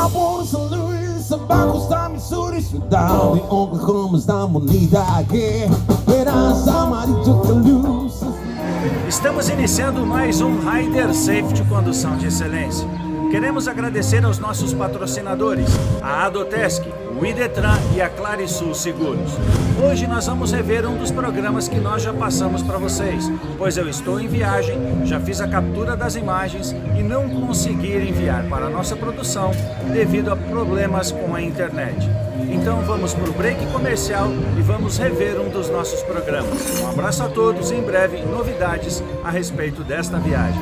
vamos São Luís, Sabacos da Missouri, Cidade, Oklahoma, da Moneda, Esperança, Amarillo, Calus. Estamos iniciando mais um Rider Safety Condução de Excelência. Queremos agradecer aos nossos patrocinadores, a Adotesc, o Idetran e a Clarisul Seguros. Hoje nós vamos rever um dos programas que nós já passamos para vocês, pois eu estou em viagem, já fiz a captura das imagens e não consegui enviar para a nossa produção devido a problemas com a internet. Então vamos para o break comercial e vamos rever um dos nossos programas. Um abraço a todos e em breve novidades a respeito desta viagem.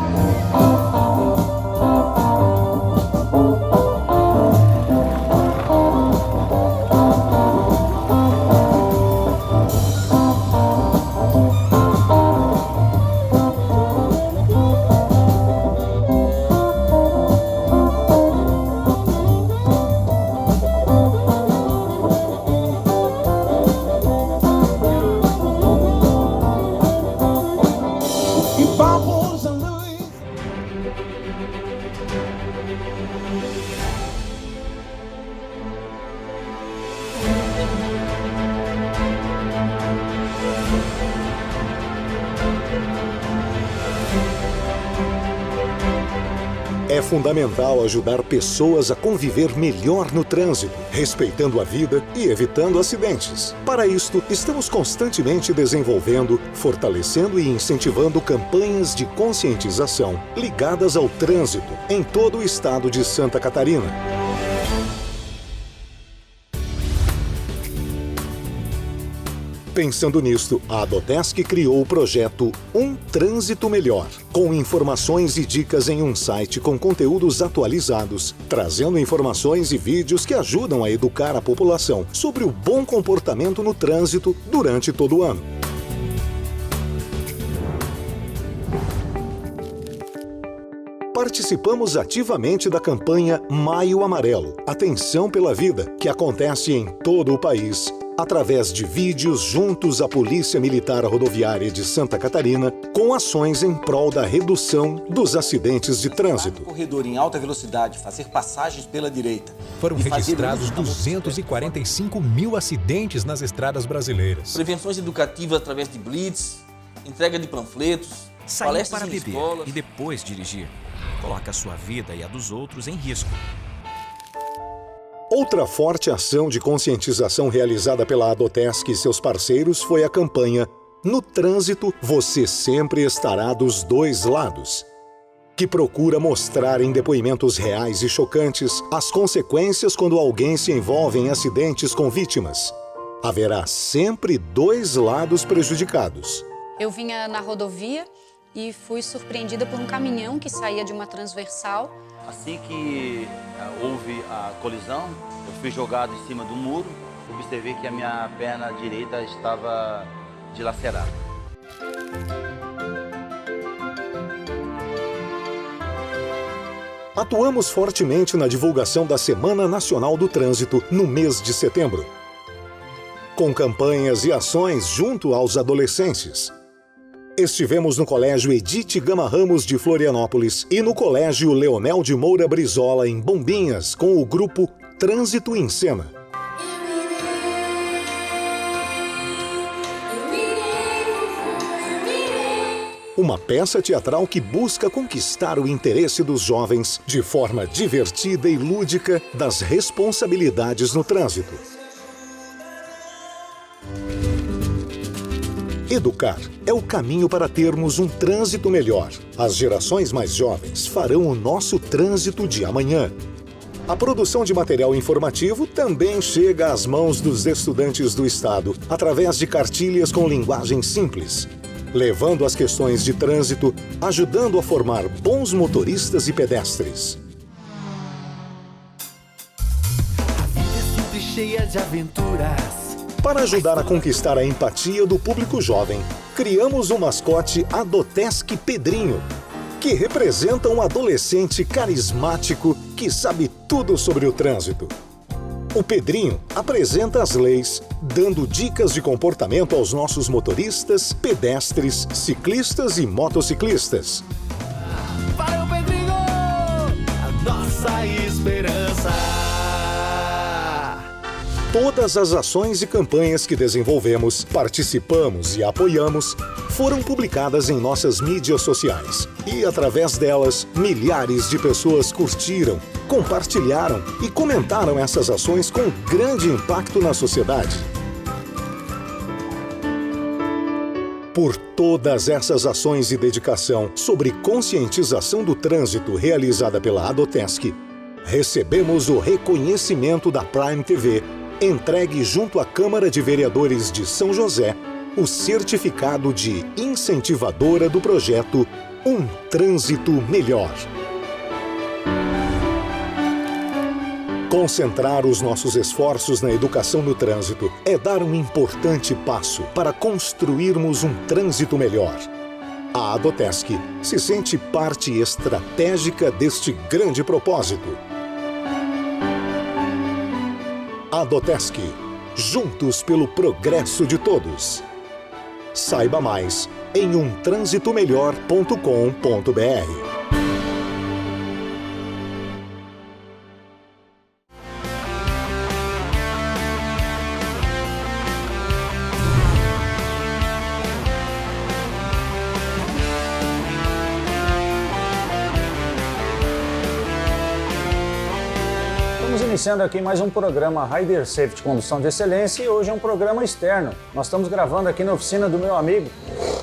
É fundamental ajudar pessoas a conviver melhor no trânsito, respeitando a vida e evitando acidentes. Para isto, estamos constantemente desenvolvendo, fortalecendo e incentivando campanhas de conscientização ligadas ao trânsito em todo o estado de Santa Catarina. Pensando nisto, a Adotesc criou o projeto Um Trânsito Melhor, com informações e dicas em um site com conteúdos atualizados, trazendo informações e vídeos que ajudam a educar a população sobre o bom comportamento no trânsito durante todo o ano. Participamos ativamente da campanha Maio Amarelo, Atenção pela Vida, que acontece em todo o país, através de vídeos juntos à Polícia Militar Rodoviária de Santa Catarina, com ações em prol da redução dos acidentes de trânsito. Corredor em alta velocidade, fazer passagens pela direita. Foram registrados 245 mil acidentes nas estradas brasileiras. Prevenções educativas através de blitz, entrega de panfletos, sair palestras para em beber escolas. e depois dirigir. Coloca a sua vida e a dos outros em risco. Outra forte ação de conscientização realizada pela Adotesc e seus parceiros foi a campanha No Trânsito, Você Sempre Estará dos Dois Lados, que procura mostrar em depoimentos reais e chocantes as consequências quando alguém se envolve em acidentes com vítimas. Haverá sempre dois lados prejudicados. Eu vinha na rodovia e fui surpreendida por um caminhão que saía de uma transversal. Assim que houve a colisão, eu fui jogado em cima do muro, observei que a minha perna direita estava dilacerada. Atuamos fortemente na divulgação da Semana Nacional do Trânsito no mês de setembro, com campanhas e ações junto aos adolescentes. Estivemos no Colégio Edith Gama Ramos de Florianópolis e no Colégio Leonel de Moura Brizola, em Bombinhas, com o grupo Trânsito em Cena. Uma peça teatral que busca conquistar o interesse dos jovens de forma divertida e lúdica das responsabilidades no trânsito. Educar é o caminho para termos um trânsito melhor. As gerações mais jovens farão o nosso trânsito de amanhã. A produção de material informativo também chega às mãos dos estudantes do Estado, através de cartilhas com linguagem simples, levando as questões de trânsito, ajudando a formar bons motoristas e pedestres. A vida é sempre cheia de aventuras. Para ajudar a conquistar a empatia do público jovem, criamos o mascote Adotesc Pedrinho, que representa um adolescente carismático que sabe tudo sobre o trânsito. O Pedrinho apresenta as leis, dando dicas de comportamento aos nossos motoristas, pedestres, ciclistas e motociclistas. Para o Pedrinho, a nossa esperança. Todas as ações e campanhas que desenvolvemos, participamos e apoiamos foram publicadas em nossas mídias sociais. E, através delas, milhares de pessoas curtiram, compartilharam e comentaram essas ações com grande impacto na sociedade. Por todas essas ações e dedicação sobre conscientização do trânsito realizada pela Adotesc, recebemos o reconhecimento da Prime TV, entregue junto à Câmara de Vereadores de São José, o certificado de incentivadora do projeto Um Trânsito Melhor. Concentrar os nossos esforços na educação no trânsito é dar um importante passo para construirmos um trânsito melhor. A Adotesc se sente parte estratégica deste grande propósito. Adotesc, juntos pelo progresso de todos. Saiba mais em umtransitomelhor.com.br. Iniciando aqui mais um programa Rider Safety Condução de Excelência, e hoje é um programa externo. Nós estamos gravando aqui na oficina do meu amigo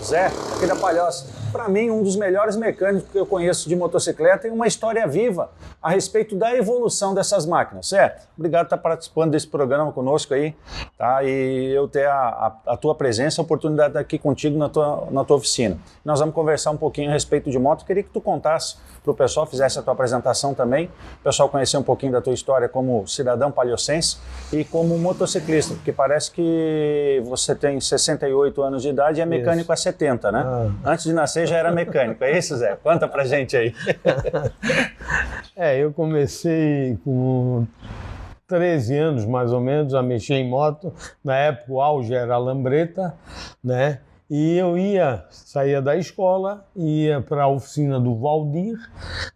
Zé, aqui da Palhoça. Para mim, um dos melhores mecânicos que eu conheço de motocicleta e uma história viva a respeito da evolução dessas máquinas. Zé, obrigado por estar participando desse programa conosco aí, tá? E eu ter a tua presença, a oportunidade de estar aqui contigo na tua oficina. Nós vamos conversar um pouquinho a respeito de moto. Eu queria que tu contasse para o pessoal, fizesse a tua apresentação também, o pessoal conhecer um pouquinho da tua história como cidadão palhocense e como motociclista, porque parece que você tem 68 anos de idade e é mecânico há 70, né? Antes de nascer já era mecânico, é isso, Zé? Conta pra gente aí. Eu comecei com 13 anos, mais ou menos, a mexer em moto. Na época, o auge era a lambreta, né? E eu saía da escola, ia para a oficina do Valdir,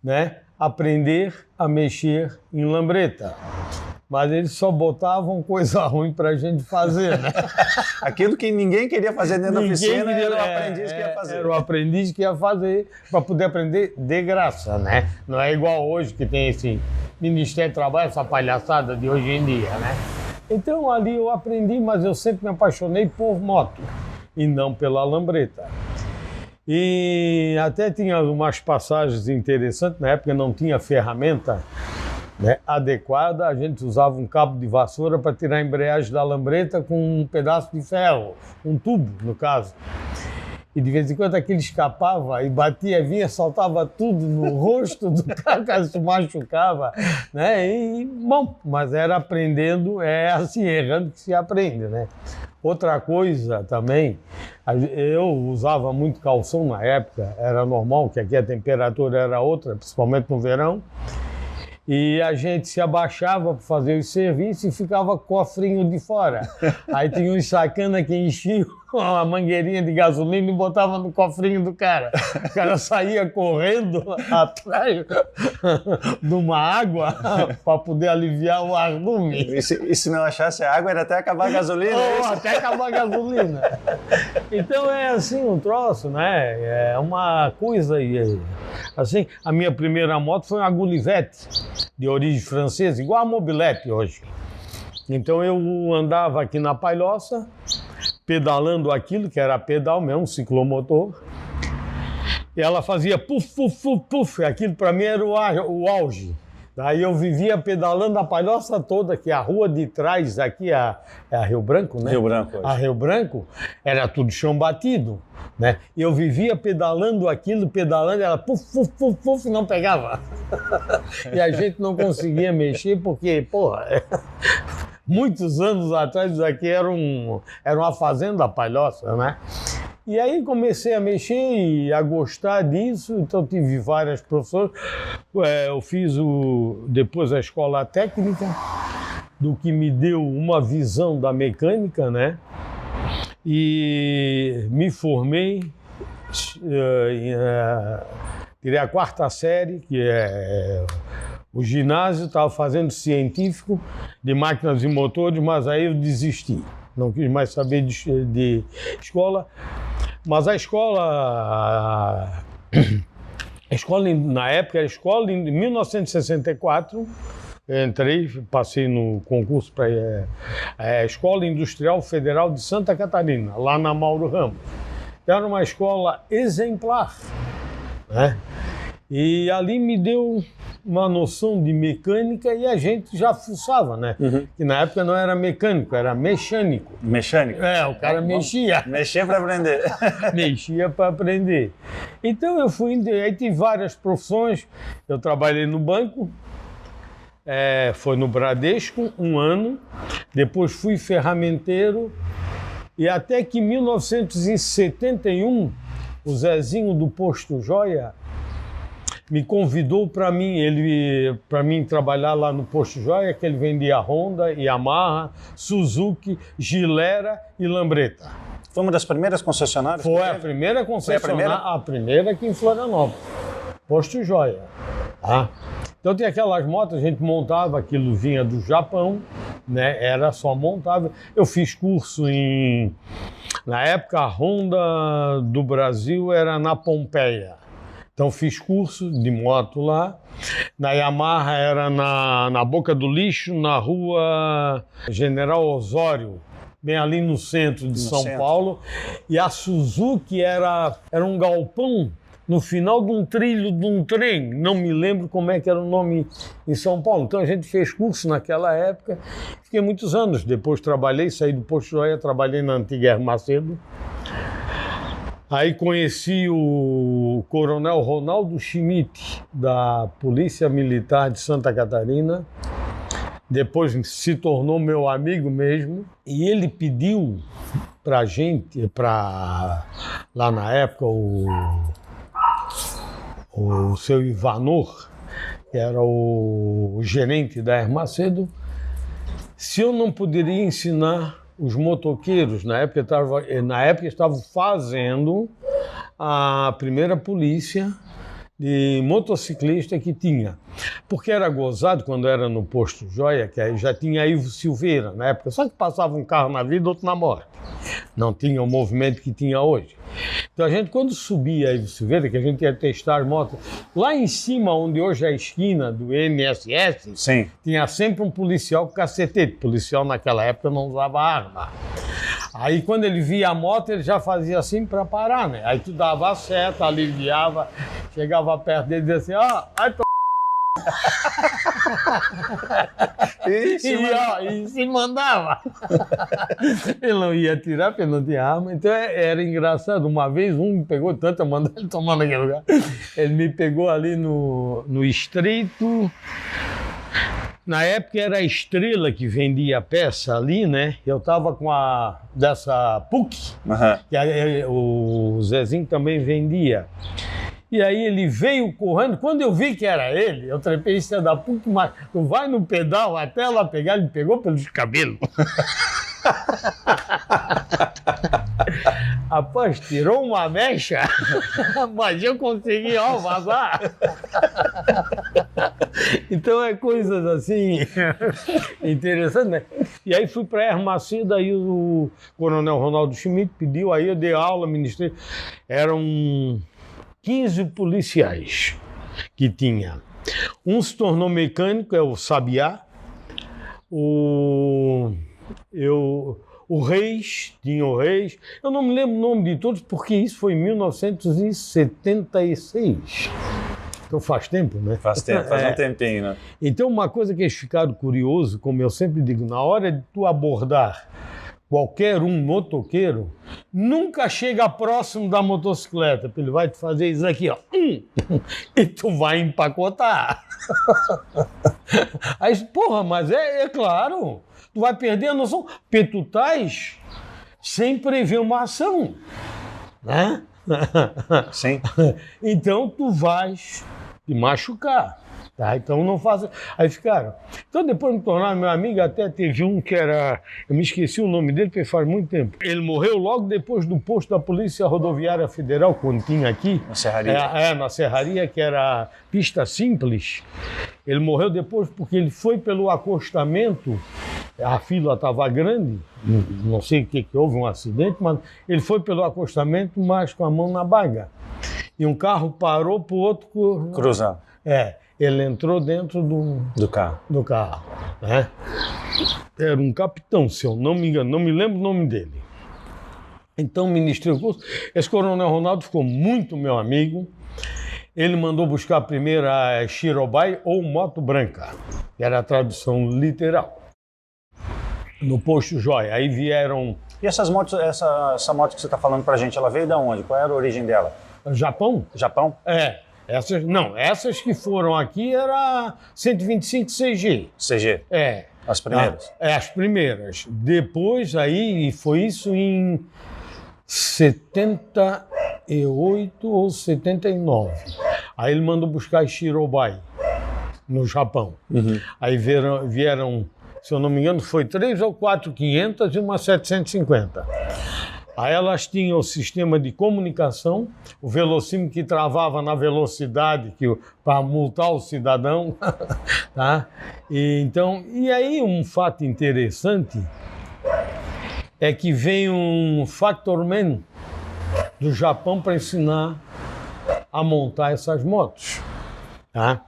né? Aprender a mexer em lambreta. Mas eles só botavam coisa ruim para a gente fazer, né? Aquilo que ninguém queria fazer dentro da oficina era o aprendiz que ia fazer. Era o aprendiz que ia fazer para poder aprender de graça, né? Não é igual hoje que tem esse Ministério do Trabalho, essa palhaçada de hoje em dia, né? Então ali eu aprendi, mas eu sempre me apaixonei por moto e não pela lambreta. E até tinha umas passagens interessantes, na época não tinha ferramenta, né, adequada, a gente usava um cabo de vassoura para tirar a embreagem da lambreta com um pedaço de ferro, um tubo, no caso. E de vez em quando aquele escapava e batia, vinha, saltava tudo no rosto do cara, se machucava, né? E, bom, mas era aprendendo, é assim, errando que se aprende, né? Outra coisa também, eu usava muito calção na época, era normal, que aqui a temperatura era outra, principalmente no verão. E a gente se abaixava para fazer os serviços e ficava cofrinho de fora. Aí tinha uns sacana que enchiam a mangueirinha de gasolina e botava no cofrinho do cara. O cara saía correndo atrás de uma água para poder aliviar o ardume. E se não achasse a água, era até acabar a gasolina? Até acabar a gasolina. Então é assim um troço, né? É uma coisa... Assim, a minha primeira moto foi uma Gulivette, de origem francesa, igual a Mobilete hoje. Então eu andava aqui na Palhoça, pedalando aquilo, que era pedal mesmo, um ciclomotor, e ela fazia puf, puf, puf, puf, aquilo para mim era o auge. Daí eu vivia pedalando a Palhoça toda, que a rua de trás aqui, é a Rio Branco, né? Rio Branco. Hoje. A Rio Branco era tudo chão batido, né? E eu vivia pedalando aquilo, ela puf, puf, puf, puf, e não pegava. E a gente não conseguia mexer porque, porra, muitos anos atrás isso aqui era uma fazenda Palhoça, né? E aí comecei a mexer e a gostar disso, então tive várias professoras. Eu fiz depois a escola técnica, do que me deu uma visão da mecânica, né? E me formei, tirei a 4ª série, que é o ginásio, estava fazendo científico de máquinas e motores, mas aí eu desisti. Não quis mais saber de escola. Mas a escola na época, a escola em 1964, eu entrei, passei no concurso para a Escola Industrial Federal de Santa Catarina, lá na Mauro Ramos. Era uma escola exemplar, né? E ali me deu uma noção de mecânica e a gente já fuçava, né? Que na época não era mecânico, era mecânico. Mecânico? O cara mexia. Mexia para aprender. Mexia para aprender. Então eu fui, aí tive várias profissões. Eu trabalhei no banco, foi no Bradesco, 1 ano. Depois fui ferramenteiro. E até que em 1971, o Zezinho do Posto Joia me convidou para mim trabalhar lá no Posto Joia, que ele vendia Honda, Yamaha, Suzuki, Gilera e Lambretta. Foi uma das primeiras concessionárias? Foi a primeira concessionária, a primeira aqui em Florianópolis, Posto Joia. Tá? Então tem aquelas motos, a gente montava, aquilo vinha do Japão, né? Era só montável. Eu fiz curso na época a Honda do Brasil era na Pompeia. Então fiz curso de moto lá. Na Yamaha era na Boca do Lixo, na rua General Osório, bem ali no centro de São Paulo. E a Suzuki era um galpão no final de um trilho de um trem. Não me lembro como é que era o nome em São Paulo. Então a gente fez curso naquela época. Fiquei muitos anos. Depois trabalhei, saí do Posto Joia, trabalhei na antiga Hermacedo. Aí conheci o Coronel Ronaldo Schmidt, da Polícia Militar de Santa Catarina. Depois se tornou meu amigo mesmo. E ele pediu pra gente, lá na época, o seu Ivanor, que era o gerente da Hermacedo, se eu não poderia ensinar os motoqueiros. Na época estavam fazendo a primeira polícia de motociclista que tinha. Porque era gozado quando era no Posto Joia, que aí já tinha Ivo Silveira na época, só que passava um carro na vida, outro na morte. Não tinha o movimento que tinha hoje. Então a gente, quando subia a Ivo Silveira, que a gente ia testar as motos, lá em cima, onde hoje é a esquina do NSS, sim, tinha sempre um policial com cacetete. Policial naquela época não usava arma. Aí quando ele via a moto, ele já fazia assim para parar, né? Aí tu dava a seta, aliviava, chegava perto dele e dizia assim, e se mandava. Ele não ia atirar porque não tinha arma. Então era engraçado. Uma vez me pegou tanto, eu mandei ele tomar naquele lugar. Ele me pegou ali no Estreito. Na época era a Estrela que vendia a peça ali, né? Eu tava com dessa PUC, que o Zezinho também vendia. E aí ele veio correndo. Quando eu vi que era ele, eu trepei em da PUC, mas tu vai no pedal até lá pegar, ele pegou pelos cabelos. Rapaz, tirou uma mecha, mas eu consegui, vazar. Então é coisas assim interessantes, né? E aí fui para a Hermacedo, aí o Coronel Ronaldo Schmidt pediu, aí eu dei aula, ministrei. Eram 15 policiais que tinha. Um se tornou mecânico, é o Sabiá. O Reis, tinha o Reis. Eu não me lembro o nome de todos, porque isso foi em 1976. Então faz tempo, né? Faz tempo, faz um tempinho, né? Então uma coisa que eles ficaram curiosos, como eu sempre digo, na hora de tu abordar qualquer motoqueiro, nunca chega próximo da motocicleta, porque ele vai te fazer isso aqui, e tu vai empacotar. Aí, porra, mas é claro, tu vai perder a noção, porque tu estás sem prever uma ação, né? Sim. Então tu vais te machucar. Tá? Então não faço. Aí ficaram. Então depois me tornaram meu amigo, até teve um que era. Eu me esqueci o nome dele, porque faz muito tempo. Ele morreu logo depois do posto da Polícia Rodoviária Federal, quando tinha aqui. Na Serraria? Na Serraria, que era pista simples. Ele morreu depois porque ele foi pelo acostamento, a fila estava grande, não sei o que houve, um acidente, mas ele foi pelo acostamento, mas com a mão na baga. E um carro parou para o outro cruzar. Ele entrou dentro do carro. Né? Era um capitão, se eu não me engano, não me lembro o nome dele. Então, ministrei o curso. Esse Coronel Ronaldo ficou muito meu amigo. Ele mandou buscar primeiro a Shirobai ou Moto Branca, que era a tradução literal, no posto Joia. Aí vieram... E essas motos, essa moto que você está falando pra gente, ela veio de onde? Qual era a origem dela? Japão? Japão? Essas que foram aqui era 125 CG. CG? As primeiras? As primeiras. Depois aí, foi isso em 78 ou 79. Aí ele mandou buscar as Shirobai, no Japão. Aí vieram, se eu não me engano, foi 3 ou 4 500 e uma 750. Aí elas tinham o sistema de comunicação, o velocímetro que travava na velocidade para multar o cidadão. Tá? E aí um fato interessante é que vem um factorman do Japão para ensinar a montar essas motos. Tá?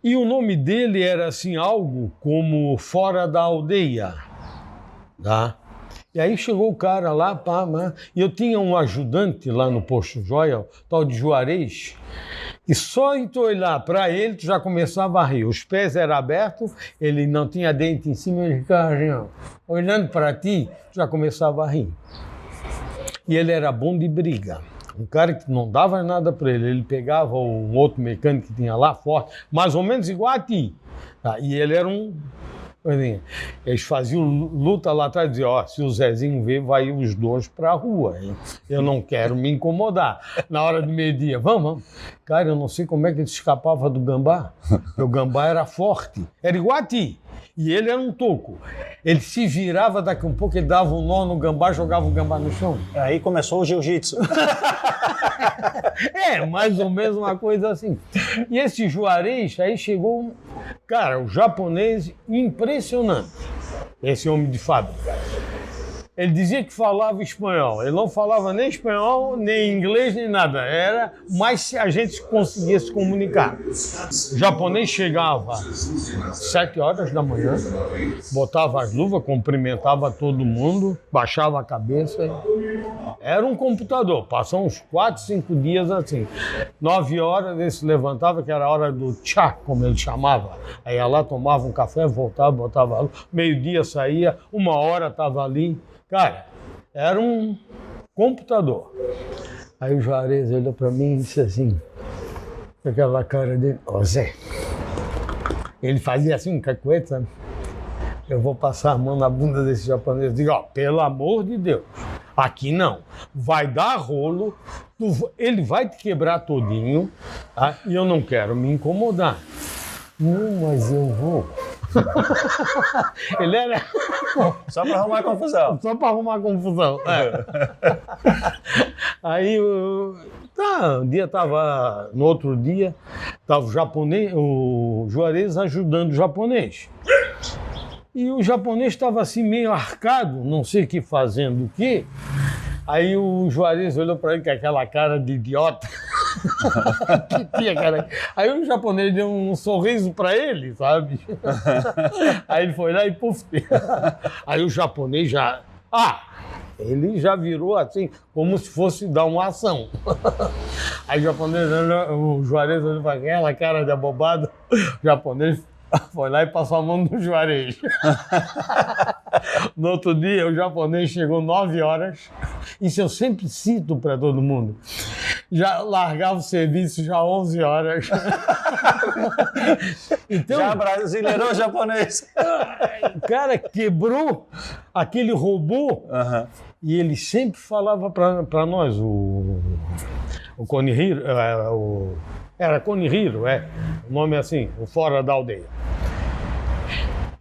E o nome dele era assim, algo como Fora da Aldeia. Tá? E aí chegou o cara lá, e eu tinha um ajudante lá no posto Joia, tal de Juarez, e só em tu olhar para ele, tu já começava a rir. Os pés eram abertos, ele não tinha dente em cima, ele ficava assim, ó, olhando para ti, tu já começava a rir. E ele era bom de briga. Um cara que não dava nada para ele, ele pegava um outro mecânico que tinha lá, forte, mais ou menos igual a ti. Tá? E ele era um... Eles faziam luta lá atrás, diziam, se o Zezinho ver, vai os dois para a rua, hein? Eu não quero me incomodar. Na hora do meio-dia, vamos. Cara, eu não sei como é que ele escapava do gambá. O gambá era forte, era igual a ti. E ele era um toco. Ele se virava, daqui um pouco ele dava um nó no gambá, jogava o gambá no chão. Aí começou o jiu-jitsu. Mais ou menos uma coisa assim. E esse Juarez, aí chegou, cara, o japonês impressionante, esse homem de fábrica. Ele dizia que falava espanhol. Ele não falava nem espanhol, nem inglês, nem nada. Era mais se a gente conseguia se comunicar. O japonês chegava às 7 horas da manhã, botava as luvas, cumprimentava todo mundo, baixava a cabeça. Era um computador. Passou uns 4, 5 dias assim. 9 horas ele se levantava, que era a hora do chá, como ele chamava. Aí ia lá, tomava um café, voltava, botava a luz. Meio-dia saía, 1 hora estava ali. Cara, era um computador. Aí o Juarez olhou para mim e disse assim, com aquela cara dele, Zé, ele fazia assim um cacuete, sabe? Eu vou passar a mão na bunda desse japonês. Digo, pelo amor de Deus, aqui não. Vai dar rolo, ele vai te quebrar todinho, tá? E eu não quero me incomodar. Não, mas eu vou. Ele era... Só para arrumar confusão. Só para arrumar confusão. Aí, um dia estava, no outro dia, estava o Juarez ajudando o japonês. E o japonês estava assim meio arcado, não sei o que fazendo o quê. Aí o Juarez olhou para ele com aquela cara de idiota. Que tinha, cara. Aí o japonês deu um sorriso para ele, sabe? Aí ele foi lá e puf. Aí o japonês já... ele já virou assim, como se fosse dar uma ação. Aí o japonês, o Juarez olhou para aquela cara de abobado. O japonês foi lá e passou a mão no Juarez. No outro dia, o japonês chegou 9 horas. Isso eu sempre cito para todo mundo. Já largava o serviço já 11 horas. Então, já brasileirou japonês. O cara quebrou aquele robô. E ele sempre falava para nós, o Konihiro, Era Conihiro, o nome é assim, o fora da aldeia.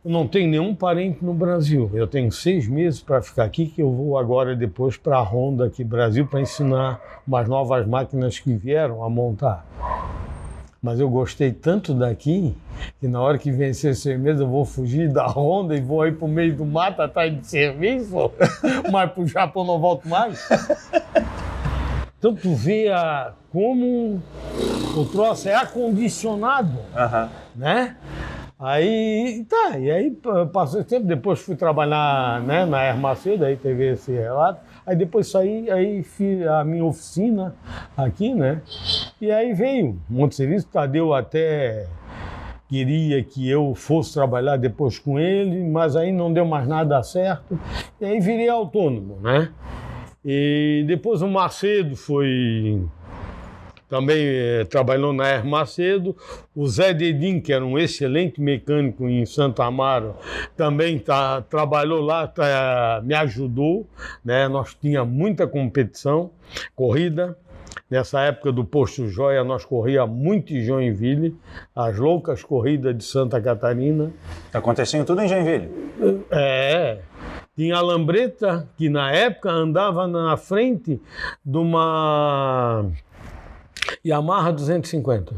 Eu não tenho nenhum parente no Brasil. Eu tenho 6 meses para ficar aqui, que eu vou agora depois para a Honda aqui no Brasil para ensinar umas novas máquinas que vieram a montar. Mas eu gostei tanto daqui que na hora que vencer 6 meses eu vou fugir da Honda e vou ir para o meio do mato atrás de serviço, mas para o Japão não volto mais. Então tu vê como o troço é acondicionado, né? Aí, e aí passou esse tempo, depois fui trabalhar, né, na Hermacedo, aí teve esse relato, aí depois saí, aí fiz a minha oficina aqui, né, e aí veio um monte de serviço, Tadeu até queria que eu fosse trabalhar depois com ele, mas aí não deu mais nada certo, e aí virei autônomo, né, e depois o Macedo também trabalhou na Hermacedo. O Zé Dedim, que era um excelente mecânico em Santo Amaro, também trabalhou lá, me ajudou, né? Nós tínhamos muita competição, corrida. Nessa época do Posto Joia, nós corríamos muito em Joinville, as loucas corridas de Santa Catarina. Aconteciam tudo em Joinville? Tinha a Lambreta, que na época andava na frente de uma Yamaha 250.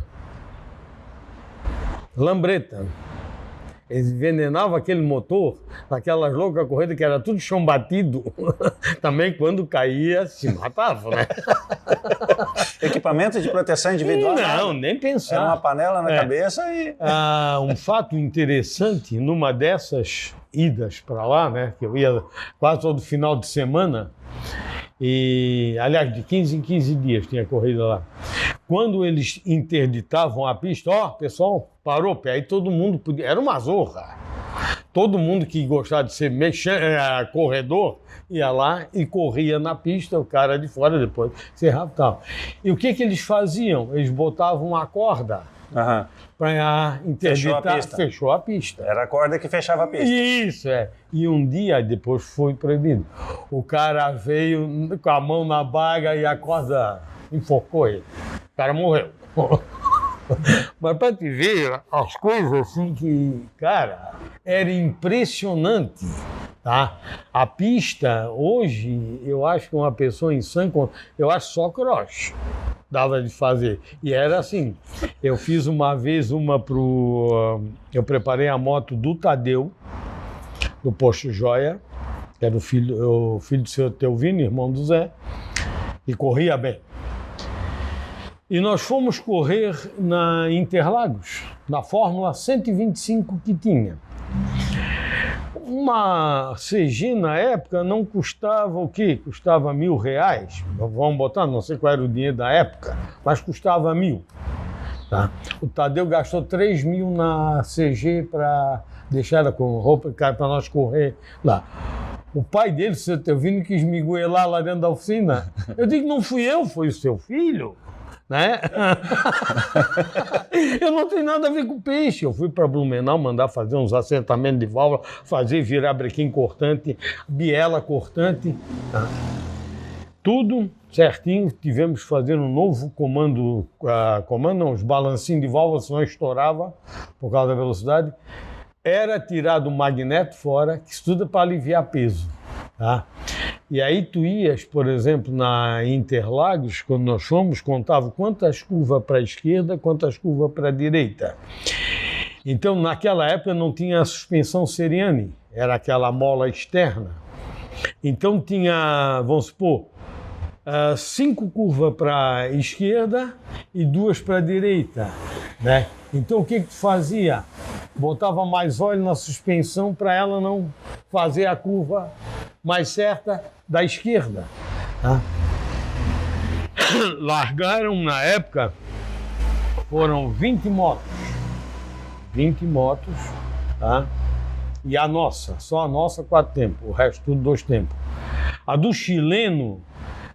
Lambreta. Eles envenenavam aquele motor naquelas loucas corridas que era tudo chão batido. Também quando caía, se matava, né? Equipamento de proteção individual? Não, nem pensar. Era uma panela na cabeça e... Um fato interessante, numa dessas idas para lá, né? Que eu ia quase todo final de semana, e, aliás, de 15 em 15 dias tinha corrida lá. Quando eles interditavam a pista, pessoal, parou, aí todo mundo podia... Era uma zorra. Todo mundo que gostava de ser corredor ia lá e corria na pista, o cara de fora depois cerrava e tal. E o que eles faziam? Eles botavam a corda para interditar. Fechou a pista. Era a corda que fechava a pista. Isso, E um dia depois foi proibido. O cara veio com a mão na baga e a corda enforcou ele. O cara morreu. Mas para te ver as coisas assim que, cara, era impressionante, tá? A pista, hoje, eu acho que uma pessoa em sã, eu acho só cross dava de fazer. E era assim, eu fiz uma vez eu preparei a moto do Tadeu, do Posto Joia, que era o filho do seu Teuvino, irmão do Zé, e corria bem. E nós fomos correr na Interlagos, na Fórmula 125 que tinha. Uma CG na época não custava o quê? Custava R$1.000. Vamos botar, não sei qual era o dinheiro da época, mas custava 1.000. Tá? O Tadeu gastou 3.000 na CG para deixar ela com roupa para nós correr lá. O pai dele, o seu Teuvino, quis me goelar lá dentro da oficina. Eu digo, não fui eu, foi o seu filho. Né? Eu não tenho nada a ver com peixe. Eu fui para Blumenau mandar fazer uns assentamentos de válvula, fazer virar brequim cortante, biela cortante, tá? Tudo certinho. Tivemos que fazer um novo comando, os balancinhos de válvula, senão estourava por causa da velocidade. Era tirado o magneto fora, que estuda para aliviar peso, tá? E aí tu ias, por exemplo, na Interlagos, quando nós fomos, contava quantas curvas para a esquerda, quantas curvas para a direita. Então, naquela época não tinha a suspensão Seriani, era aquela mola externa. Então tinha, vamos supor, 5 curvas para a esquerda e 2 para a direita, né? Então o que tu fazia? Botava mais óleo na suspensão para ela não fazer a curva mais certa da esquerda, tá? Largaram na época, foram 20 motos, tá? E a nossa, só a nossa 4 tempos, o resto tudo 2 tempos. A do chileno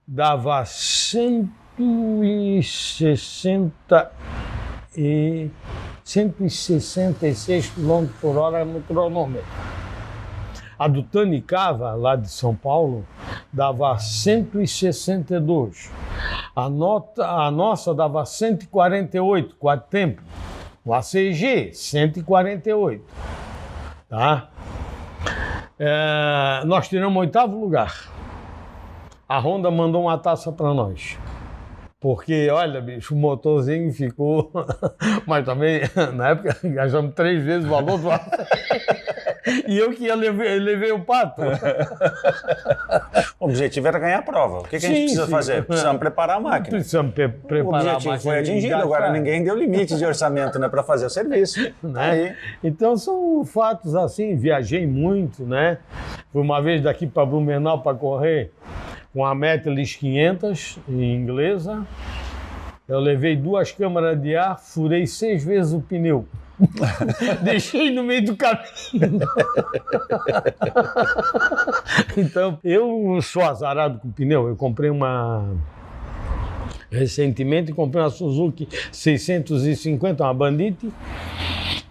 dava 166 km por hora no cronômetro. A do Tanicava, lá de São Paulo, dava 162. A nossa dava 148, 4 tempo. O ACG, 148. Tá? Nós tiramos 8º lugar. A Honda mandou uma taça para nós. Porque, olha, bicho, o motorzinho ficou... Mas também, na época, gastamos 3 vezes o valor do E eu que levei o pato. O objetivo era ganhar a prova. O que a gente precisa fazer? Precisamos preparar a máquina. Precisamos preparar a máquina. O objetivo foi atingido, agora ninguém deu limite de orçamento, né, para fazer o serviço. Né? Então são fatos assim, viajei muito, né? Fui uma vez daqui para Blumenau para correr com a Metlis 500 inglesa. Eu levei 2 câmaras de ar, furei 6 vezes o pneu. Deixei no meio do caminho. Então, eu sou azarado com pneu. Eu comprei recentemente comprei uma Suzuki 650, uma Bandit,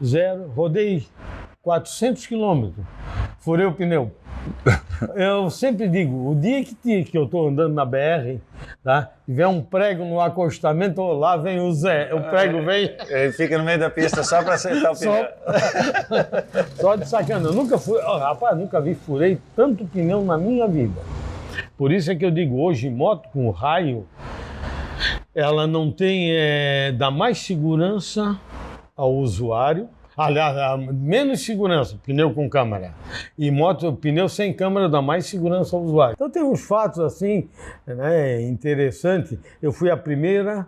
0, rodei 400 quilômetros, furei o pneu. Eu sempre digo, o dia que eu estou andando na BR, tá, tiver um prego no acostamento, lá vem o Zé, o prego vem... Ele fica no meio da pista só para acertar o pneu. Só de sacana. Eu nunca furei tanto pneu na minha vida. Por isso é que eu digo, hoje moto com raio, ela não tem, dá mais segurança ao usuário. Aliás, menos segurança, pneu com câmera. E pneu sem câmera dá mais segurança ao usuário. Então tem uns fatos assim, né, interessantes. Eu fui a primeira,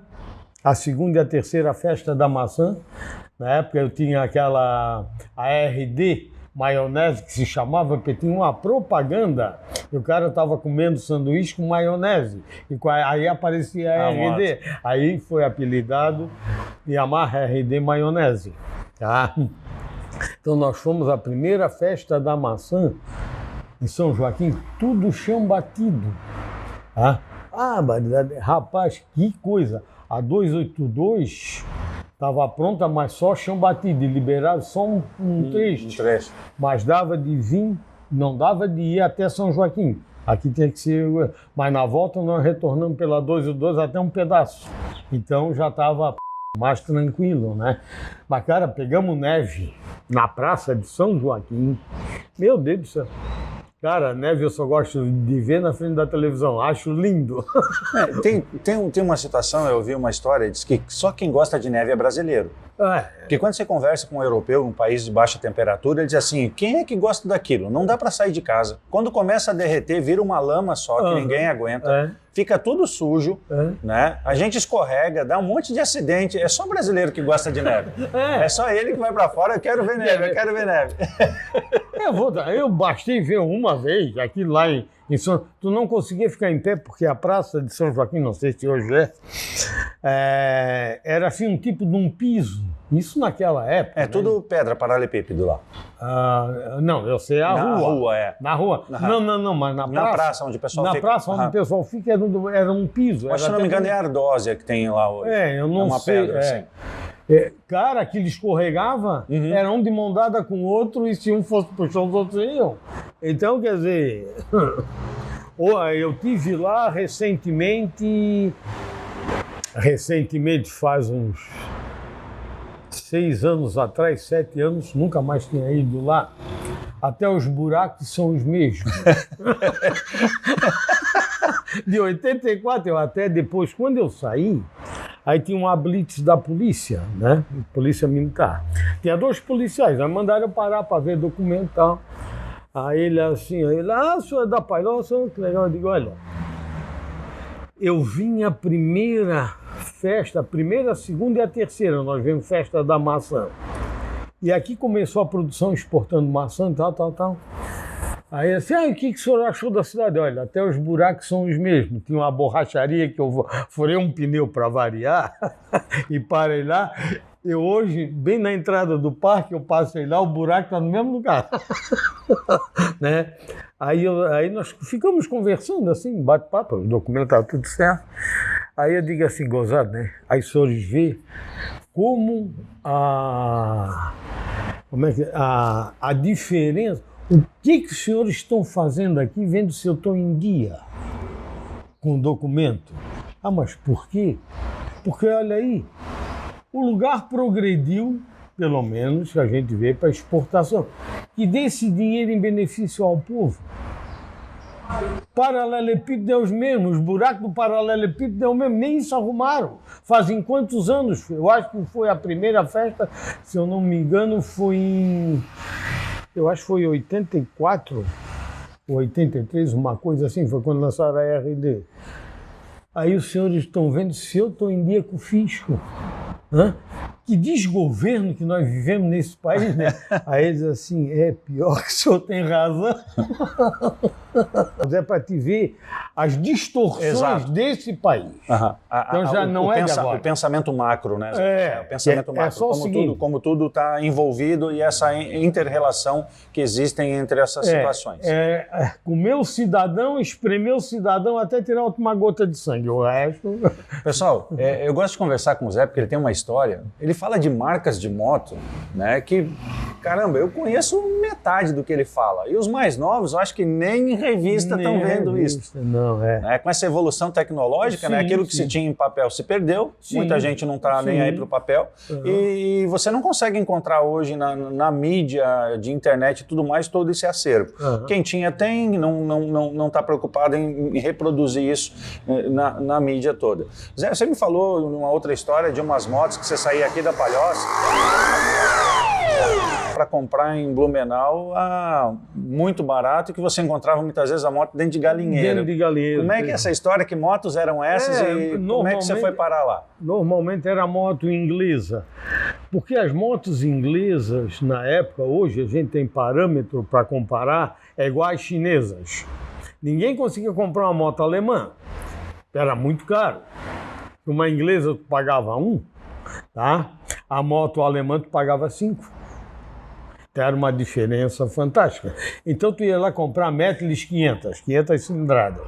a segunda e a terceira festa da maçã. Na época eu tinha aquela ARD maionese que se chamava, porque tinha uma propaganda. E o cara estava comendo sanduíche com maionese. E aí aparecia a RD. Aí foi apelidado Yamaha RD Maionese. Tá? Então nós fomos à primeira festa da maçã em São Joaquim, tudo chão batido. Tá? Rapaz, que coisa! A 282 estava pronta, mas só chão batido, e liberado só um trecho. Mas dava de vir, não dava de ir até São Joaquim. Aqui tinha que ser, mas na volta nós retornamos pela 282 até um pedaço. Então já estava mais tranquilo, né? Mas, cara, pegamos neve na praça de São Joaquim. Meu Deus do céu. Cara, neve eu só gosto de ver na frente da televisão. Acho lindo. Tem uma situação, eu ouvi uma história, diz que só quem gosta de neve é brasileiro. Porque quando você conversa com um europeu, um país de baixa temperatura, ele diz assim, quem é que gosta daquilo? Não dá para sair de casa. Quando começa a derreter, vira uma lama só, que ninguém aguenta. Fica tudo sujo, né? A gente escorrega, dá um monte de acidente. É só brasileiro que gosta de neve. É só ele que vai para fora, eu quero ver neve, eu quero ver neve. Eu bastei ver uma vez, aqui lá em São... Tu não conseguia ficar em pé, porque a praça de São Joaquim, não sei se hoje era assim um tipo de um piso. Isso naquela época. É tudo pedra, paralelepípedo lá. Não, eu sei na rua. Na rua. Não, mas na praça. Na praça onde o pessoal fica. Na praça onde o pessoal fica era um piso. Mas se não me engano é a Ardósia que tem lá hoje. Eu não sei. Uma pedra, assim. Cara, aquilo escorregava, era um de mão dada com o outro, e se um fosse pro chão, os outros iam. Então, quer dizer, eu tive lá recentemente faz uns 6 anos atrás, 7 anos, nunca mais tinha ido lá. Até os buracos são os mesmos. De 84, eu até depois, quando eu saí, aí tinha uma blitz da polícia, né? Polícia militar. Tinha 2 policiais, aí mandaram eu parar para ver documento e tal. Aí ele assim, o senhor é da Pailhoça, que legal. Eu digo, olha, eu vim a primeira festa, a primeira, a segunda e a terceira, nós vimos festa da maçã. E aqui começou a produção exportando maçã, tal. Aí assim, o que o senhor achou da cidade? Olha, até os buracos são os mesmos. Tinha uma borracharia que eu furei um pneu para variar e parei lá. Eu hoje, bem na entrada do parque, eu passei lá, o buraco está no mesmo lugar. Né? Aí nós ficamos conversando assim, bate-papo, o documento estava tudo certo. Aí eu digo assim, gozado, né? Aí os senhores vê como a diferença. O que os senhores estão fazendo aqui, vendo se eu estou em dia com o documento? Ah, mas por quê? Porque, olha aí, o lugar progrediu, pelo menos, que a gente vê, para exportação. E dê esse dinheiro em benefício ao povo. Paralelepípedo é os mesmos, os buracos do paralelepípedo é o mesmo, nem isso arrumaram. Fazem quantos anos? Eu acho que foi a primeira festa, se eu não me engano, foi em... Eu acho que foi em 84 ou 83, uma coisa assim, foi quando lançaram a RD. Aí os senhores estão vendo se eu estou em dia com o fisco. Que desgoverno que nós vivemos nesse país, né? Aí eles assim, pior que o senhor tem razão. É para te ver as distorções desse país. Então já não é de agora. O pensamento macro, né? O pensamento macro, só como tudo está envolvido e essa inter-relação que existem entre essas situações. Comer o cidadão, espremer o cidadão até tirar a última gota de sangue. O resto... Pessoal, eu gosto de conversar com o Zé porque ele tem uma história. Ele fala de marcas de moto, né? Que, caramba, eu conheço metade do que ele fala. E os mais novos, eu acho que nem em revista estão vendo isso. Não, Com essa evolução tecnológica, né? Aquilo que se tinha em papel se perdeu. Muita gente não está nem aí para o papel. E você não consegue encontrar hoje na mídia de internet e tudo mais todo esse acervo. Quem tinha tem, não está preocupado em reproduzir isso na mídia toda. Zé, você me falou numa outra história de umas motos que você saía aqui da Palhoça para comprar em Blumenau muito barato e que você encontrava muitas vezes a moto dentro de galinheiro. Dentro de galinheiro. Como é que é essa história? Que motos eram essas e como é que você foi parar lá? Normalmente era moto inglesa, porque as motos inglesas na época, hoje a gente tem parâmetro para comparar, é igual às chinesas. Ninguém conseguia comprar uma moto alemã, era muito caro. Uma inglesa tu pagava 1, tá? A moto alemã tu pagava 5. Era uma diferença fantástica. Então tu ia lá comprar Metlis 500 cilindradas,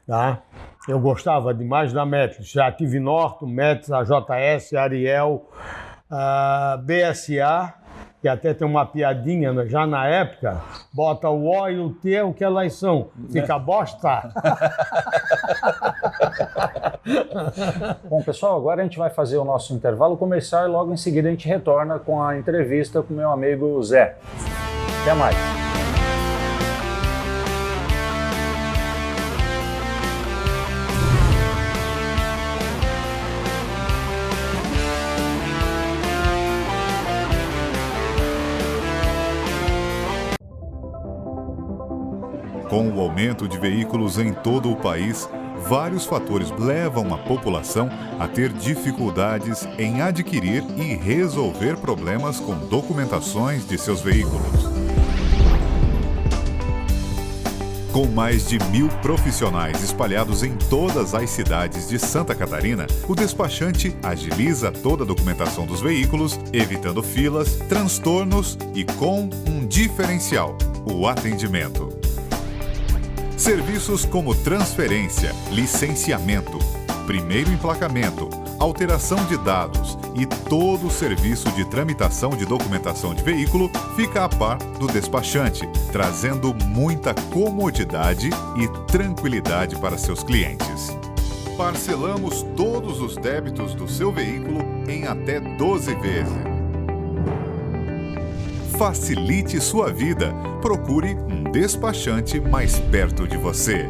tá? Eu gostava demais da Metlis. Já tive Norton, Metlis, AJS, Ariel, BSA, que até tem uma piadinha, né? Já na época, bota o O e o T, o que elas são. Fica bosta. Bom, pessoal, agora a gente vai fazer o nosso intervalo comercial e logo em seguida a gente retorna com a entrevista com o meu amigo Zé. Até mais. Com o aumento de veículos em todo o país, vários fatores levam a população a ter dificuldades em adquirir e resolver problemas com documentações de seus veículos. Com mais de 1.000 profissionais espalhados em todas as cidades de Santa Catarina, o despachante agiliza toda a documentação dos veículos, evitando filas, transtornos e com um diferencial: o atendimento. Serviços como transferência, licenciamento, primeiro emplacamento, alteração de dados e todo o serviço de tramitação de documentação de veículo fica a par do despachante, trazendo muita comodidade e tranquilidade para seus clientes. Parcelamos todos os débitos do seu veículo em até 12 vezes. Facilite sua vida. Procure um despachante mais perto de você.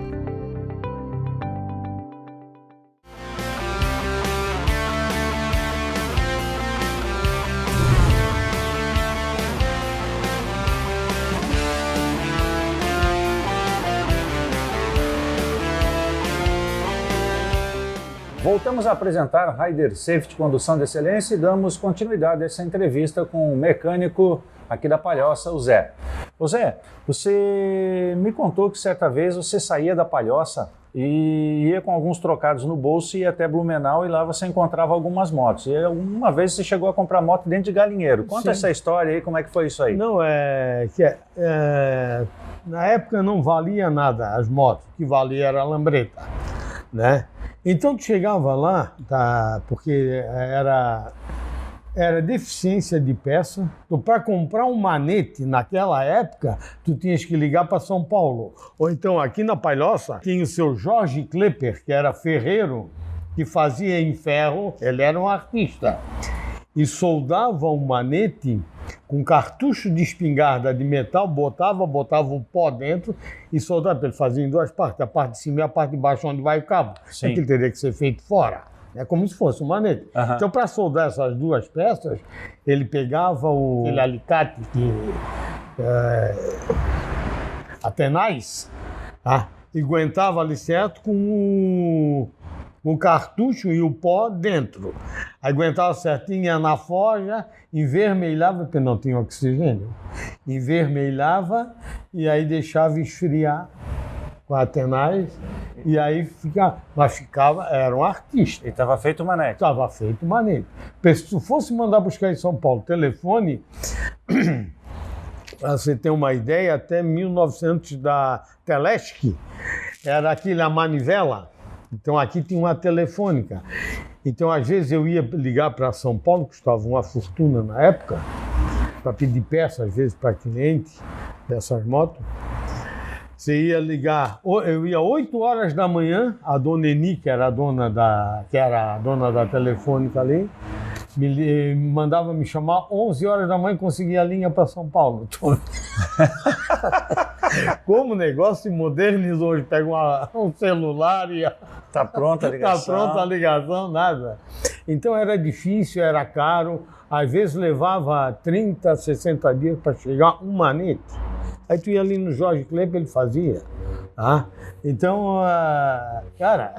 Voltamos a apresentar Rider Safety Condução de Excelência e damos continuidade a essa entrevista com o mecânico aqui da Palhoça, o Zé. Ô Zé, você me contou que certa vez você saía da Palhoça e ia com alguns trocados no bolso e ia até Blumenau e lá você encontrava algumas motos. E uma vez você chegou a comprar moto dentro de galinheiro. Conta essa história aí, como é que foi isso aí? Não, na época não valia nada as motos, o que valia era a lambreta, né? Então tu chegava lá, porque era deficiência de peça. Para comprar um manete naquela época, tu tinhas que ligar para São Paulo. Ou então aqui na Palhoça tinha o seu Jorge Klepper, que era ferreiro, que fazia em ferro, ele era um artista, e soldava um manete com cartucho de espingarda de metal, botava o pó dentro e soldava. Ele fazia em duas partes, a parte de cima e a parte de baixo, onde vai o cabo. Aquilo teria que ser feito fora. É como se fosse um manete. Então, para soldar essas duas peças, ele pegava aquele alicate Atenais, e aguentava ali certo com o cartucho e o pó dentro. Aguentava certinho, ia na forja, envermelhava, porque não tinha oxigênio. Envermelhava e aí deixava esfriar com a Atenais. E aí era um artista. E estava feito o manete. Estava feito o manete. Se tu fosse mandar buscar em São Paulo telefone, para você ter uma ideia, até 1900 da Telesc, era aquilo, a manivela. Então aqui tinha uma telefônica. Então às vezes eu ia ligar para São Paulo, que custava uma fortuna na época, para pedir peça, às vezes para cliente dessas motos. Você ia ligar, eu ia 8 horas da manhã, a dona Eni, que era a dona da telefônica ali, me mandava me chamar 11 horas da manhã e conseguia a linha para São Paulo. Como o negócio se modernizou hoje, pega um celular e tá pronta a ligação. Tá pronta a ligação, nada. Então era difícil, era caro, às vezes levava 30, 60 dias para chegar um manete. Aí tu ia ali no Jorge Kleber, ele fazia. Então, cara,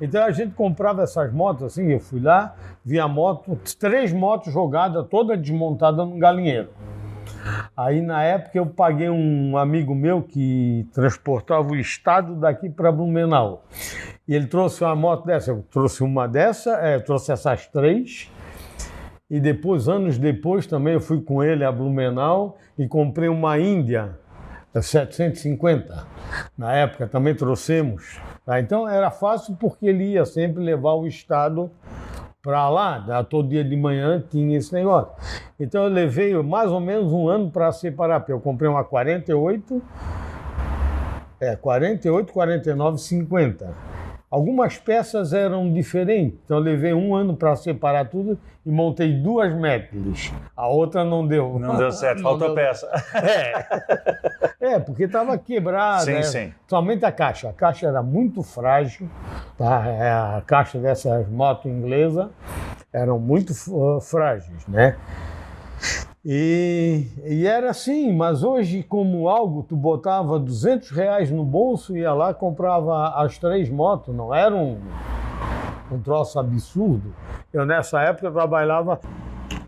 então a gente comprava essas motos assim, eu fui lá, vi a moto, 3 motos jogadas, toda desmontada num galinheiro. Aí na época eu paguei um amigo meu que transportava o estado daqui para Blumenau. E ele trouxe uma moto dessa, eu trouxe uma dessa, trouxe essas 3. E depois, anos depois, também eu fui com ele a Blumenau e comprei uma Índia 750. Na época também trouxemos. Então era fácil porque ele ia sempre levar o estado para lá. Todo dia de manhã tinha esse negócio. Então eu levei mais ou menos um ano para separar. Eu comprei uma 48, 49, 50. Algumas peças eram diferentes, então eu levei um ano para separar tudo e montei 2 Metles. A outra não deu. Não deu certo, faltou peça. Porque estava quebrada. Sim. Somente a caixa. A caixa era muito frágil, tá? A caixa dessas motos inglesas eram muito frágeis, né? E era assim, mas hoje, como algo, tu botava R$200 no bolso, ia lá, comprava as 3 motos, não era um troço absurdo. Eu, nessa época, trabalhava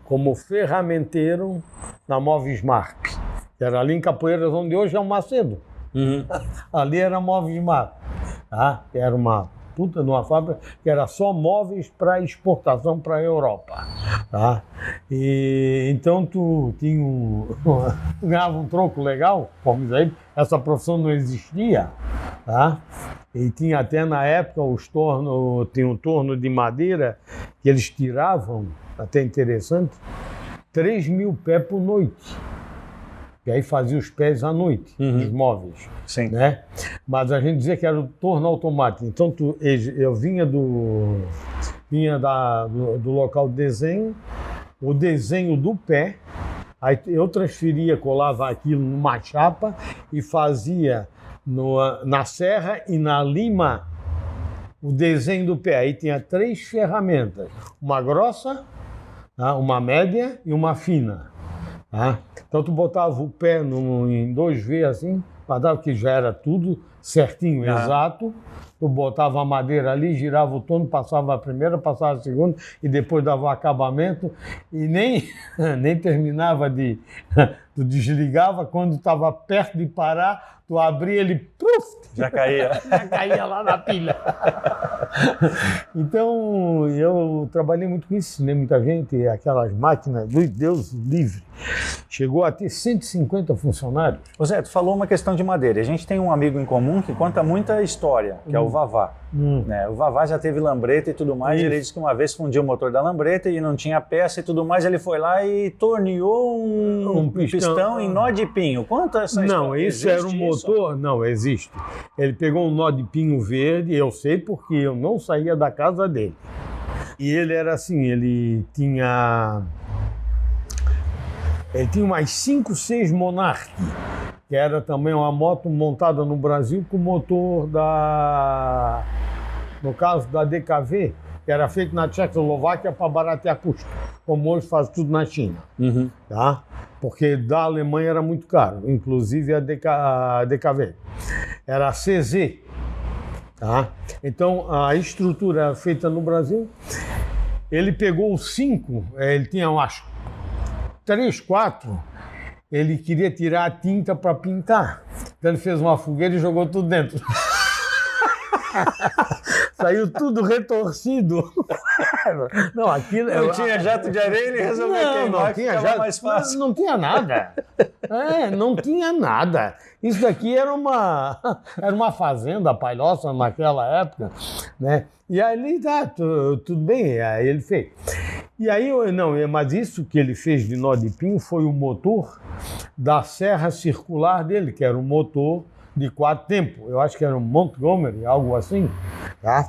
como ferramenteiro na Movismark, que era ali em Capoeiras, onde hoje é o Macedo. Ali era a Movismark, era uma puta de uma fábrica que era só móveis para exportação para a Europa. E então tu ganhava um troco legal, vamos dizer, essa profissão não existia. E tinha até na época tinha um torno de madeira que eles tiravam, até interessante, 3.000 pés por noite. E aí fazia os pés à noite, os móveis. Sim. Né? Mas a gente dizia que era o torno automático. Então eu vinha do local de desenho, o desenho do pé, aí eu transferia, colava aquilo numa chapa e fazia na serra e na lima o desenho do pé. Aí tinha 3 ferramentas, uma grossa, uma média e uma fina. Então tu botava o pé em 2V assim, mas dava que já era tudo certinho, exato. Tu botava a madeira ali, girava o torno, passava a primeira, passava a segunda e depois dava o acabamento e nem terminava tu desligava, quando estava perto de parar, tu abria ele, já caía. Já caía lá na pilha. Então, eu trabalhei muito com isso, né? Muita gente, aquelas máquinas, Deus livre, chegou a ter 150 funcionários. Ô Zé, tu falou uma questão de madeira. A gente tem um amigo em comum que conta muita história, que é o Vavá. Né? O Vavá já teve lambreta e tudo mais, e ele disse que uma vez fundiu o motor da lambreta e não tinha peça e tudo mais, ele foi lá e torneou um pistão em nó de pinho. Conta essa história. Não, esse era um motor motor, não, existe. Ele pegou um nó de pinho verde, eu sei porque eu não saía da casa dele. E ele era assim, ele tinha umas 5, 6 Monarch, que era também uma moto montada no Brasil com motor no caso da DKV, que era feito na Tchecoslováquia para baratear custo, como hoje faz tudo na China. Tá? Porque da Alemanha era muito caro, inclusive a DKV. Era a CZ. Tá? Então, a estrutura era feita no Brasil. Ele pegou os 5, ele tinha umas 3, 4, ele queria tirar a tinta para pintar. Então ele fez uma fogueira e jogou tudo dentro. Saiu tudo retorcido. Não, aquilo... Não tinha jato de areia, ele resolveu queimar, não tinha jato, mais fácil. Não tinha nada. Não tinha nada. Isso daqui era uma fazenda palhoça naquela época, né? E ali tá, tudo bem, aí ele fez. E aí, mas isso que ele fez de nó de pinho foi o motor da serra circular dele, que era um motor de 4 tempos. Eu acho que era um Montgomery, algo assim, tá?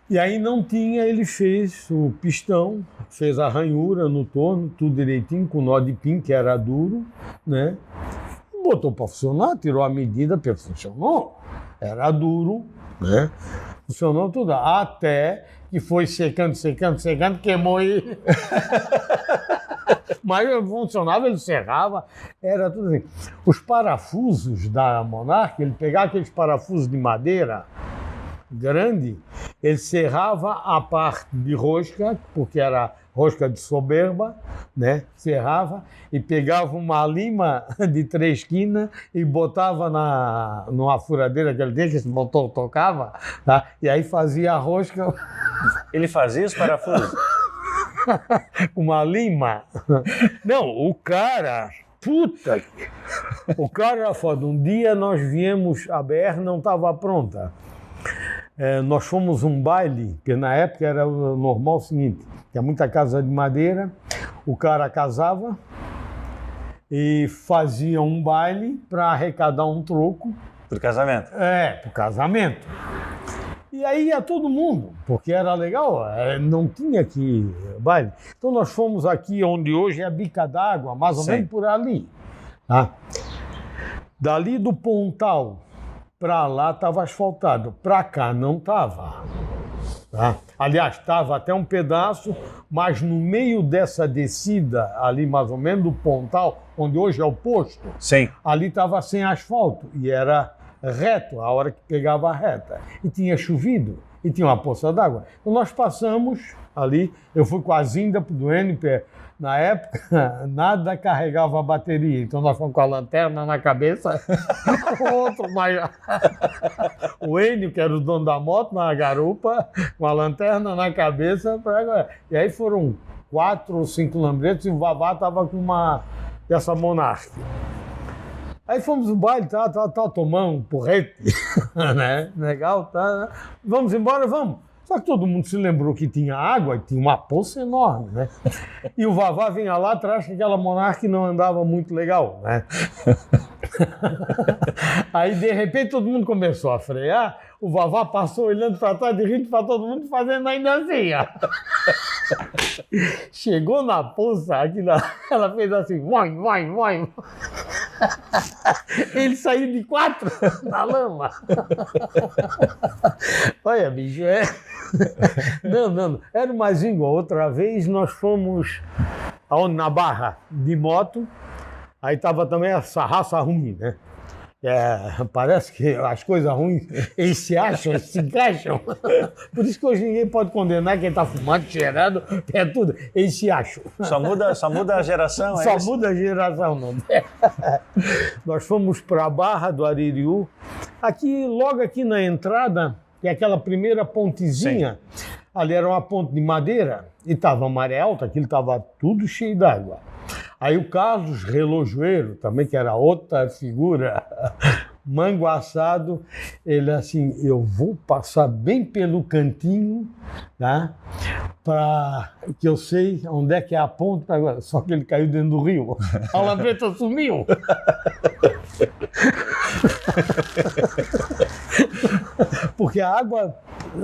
E aí não tinha, ele fez o pistão, fez a ranhura no torno, tudo direitinho, com nó de pinho, que era duro, né? Botou para funcionar, tirou a medida, funcionou. Era duro, né? Funcionou tudo, até que foi secando, queimou e... Mas funcionava, ele serrava, era tudo assim. Os parafusos da Monarch, ele pegava aqueles parafusos de madeira grande, ele serrava a parte de rosca, porque era rosca de soberba, né? Serrava e pegava uma lima de 3 quinas e botava numa furadeira que ele tinha, que esse motor tocava, tá? E aí fazia a rosca. Ele fazia os parafusos? Uma lima. Não, o cara... Puta! O cara era foda. Um dia nós viemos, a BR não estava pronta. Nós fomos um baile, que na época era o normal o seguinte, tinha muita casa de madeira, o cara casava e fazia um baile para arrecadar um troco. Pro casamento? Pro casamento. E aí ia todo mundo, porque era legal, não tinha aqui baile. Então nós fomos aqui onde hoje é a Bica d'Água, mais ou menos por ali. Tá? Dali do Pontal para lá estava asfaltado, para cá não estava. Tá? Aliás, estava até um pedaço, mas no meio dessa descida, ali mais ou menos do Pontal, onde hoje é o posto, ali estava sem asfalto e era reto, a hora que pegava a reta. E tinha chovido, e tinha uma poça d'água. Então nós passamos ali, eu fui com a Zinda do NP, na época nada carregava a bateria, então nós fomos com a lanterna na cabeça, o Enio, que era o dono da moto, na garupa, com a lanterna na cabeça, e aí foram 4 ou 5 lambretos e o Vavá estava com essa Monarch. Aí fomos no baile, tomamos um porrete, né? Legal, tá? Vamos embora, vamos. Só que todo mundo se lembrou que tinha água, tinha uma poça enorme, né? E o Vavá vinha lá atrás, que aquela Monarch não andava muito legal, né? Aí, de repente, todo mundo começou a frear, o Vavá passou olhando para trás, de rindo para todo mundo, fazendo ainda assim, ó. Chegou na poça, ela fez assim, vai. Ele saiu de 4 na lama. Olha, bicho, Não. Era uma zinga. Outra vez nós fomos na Barra de moto, aí estava também essa raça ruim, né? Parece que as coisas ruins, eles se acham, eles se encaixam. Por isso que hoje ninguém pode condenar quem está fumando, cheirando, tudo. Eles se acham. Só muda a geração, Só muda a geração, não. Nós fomos para a Barra do Aririú. Logo aqui na entrada, que é aquela primeira pontezinha. Ali era uma ponte de madeira e estava maré alta, aquilo estava tudo cheio d'água. Aí o Carlos Relojoeiro, também, que era outra figura, mango assado, ele assim, eu vou passar bem pelo cantinho, tá? Que eu sei onde é que é a ponte, só que ele caiu dentro do rio. A lambreta sumiu. Porque a água...